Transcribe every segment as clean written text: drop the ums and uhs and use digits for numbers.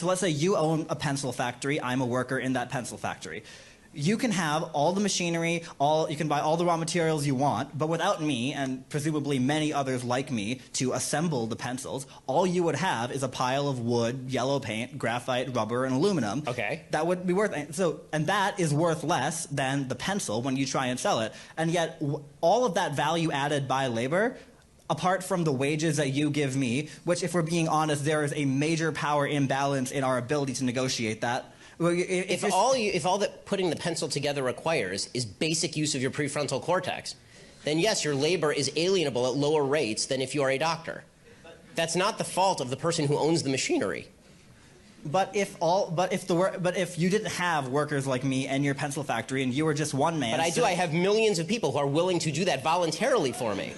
So let's say you own a pencil factory, I'm a worker in that pencil factory. You can have all the machinery, you can buy all the raw materials you want, but without me, and presumably many others like me, to assemble the pencils, all you would have is a pile of wood, yellow paint, graphite, rubber, and aluminum. Okay. That would be worth, and that is worth less than the pencil when you try and sell it. And yet, all of that value added by labor, apart from the wages that you give me, which, if we're being honest, there is a major power imbalance in our ability to negotiate that. If all that putting the pencil together requires is basic use of your prefrontal cortex, then yes, your labor is alienable at lower rates than if you are a doctor. That's not the fault of the person who owns the machinery. But if you didn't have workers like me and your pencil factory, and you were just one man. But I do. I have millions of people who are willing to do that voluntarily for me.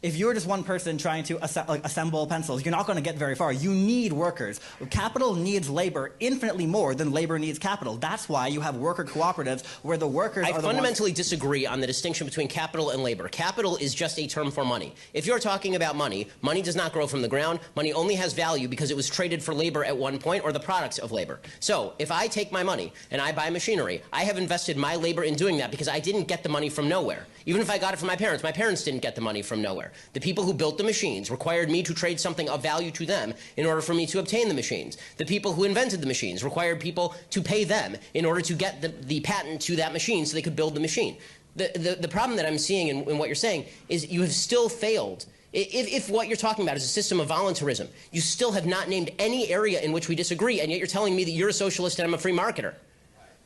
If you're just one person trying to assemble pencils, you're not going to get very far. You need workers. Capital needs labor infinitely more than labor needs capital. That's why you have worker cooperatives where the workers are the ones. I fundamentally disagree on the distinction between capital and labor. Capital is just a term for money. If you're talking about money, money does not grow from the ground. Money only has value because it was traded for labor at one point, or the products of labor. So if I take my money and I buy machinery, I have invested my labor in doing that because I didn't get the money from nowhere. Even if I got it from my parents didn't get the money from nowhere. The people who built the machines required me to trade something of value to them in order for me to obtain the machines. The people who invented the machines required people to pay them in order to get the patent to that machine so they could build the machine. The problem that I'm seeing in what you're saying is you have still failed. If what you're talking about is a system of voluntarism, you still have not named any area in which we disagree, and yet you're telling me that you're a socialist and I'm a free marketer.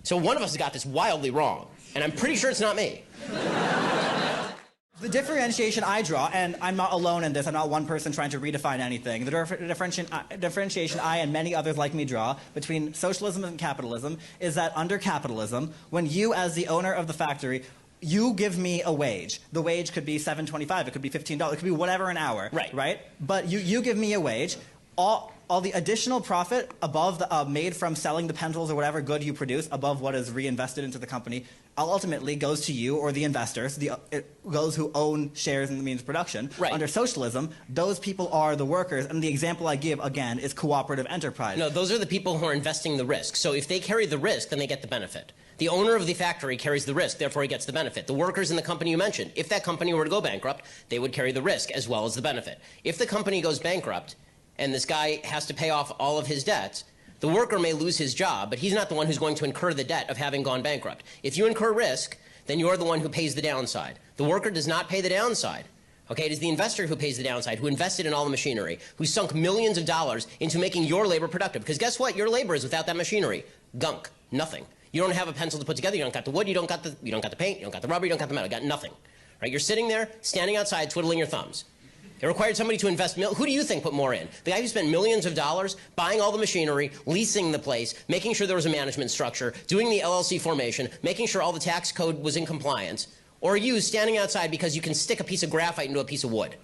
So one of us has got this wildly wrong, and I'm pretty sure it's not me. The differentiation I draw, and I'm not alone in this, I'm not one person trying to redefine anything, the differentiation I and many others like me draw between socialism and capitalism is that under capitalism, when you as the owner of the factory, you give me a wage. The wage could be $7.25, it could be $15, it could be whatever an hour, right? But you give me a wage. All the additional profit above made from selling the pencils or whatever good you produce above what is reinvested into the company ultimately goes to you or the investors, those who own shares in the means of production. Right. Under socialism, those people are the workers, and the example I give, again, is cooperative enterprise. No, those are the people who are investing the risk. So if they carry the risk, then they get the benefit. The owner of the factory carries the risk, therefore he gets the benefit. The workers in the company you mentioned, if that company were to go bankrupt, they would carry the risk as well as the benefit. If the company goes bankrupt, and this guy has to pay off all of his debts, the worker may lose his job, but he's not the one who's going to incur the debt of having gone bankrupt. If you incur risk, then you're the one who pays the downside. The worker does not pay the downside. Okay, it is the investor who pays the downside, who invested in all the machinery, who sunk millions of dollars into making your labor productive. Because guess what? Your labor is without that machinery. Gunk. Nothing. You don't have a pencil to put together. You don't got the wood. You don't got the paint. You don't got the rubber. You don't got the metal. You got nothing. Right? You're sitting there, standing outside, twiddling your thumbs. It required somebody to invest. Who do you think put more in? The guy who spent millions of dollars buying all the machinery, leasing the place, making sure there was a management structure, doing the LLC formation, making sure all the tax code was in compliance, or you standing outside because you can stick a piece of graphite into a piece of wood?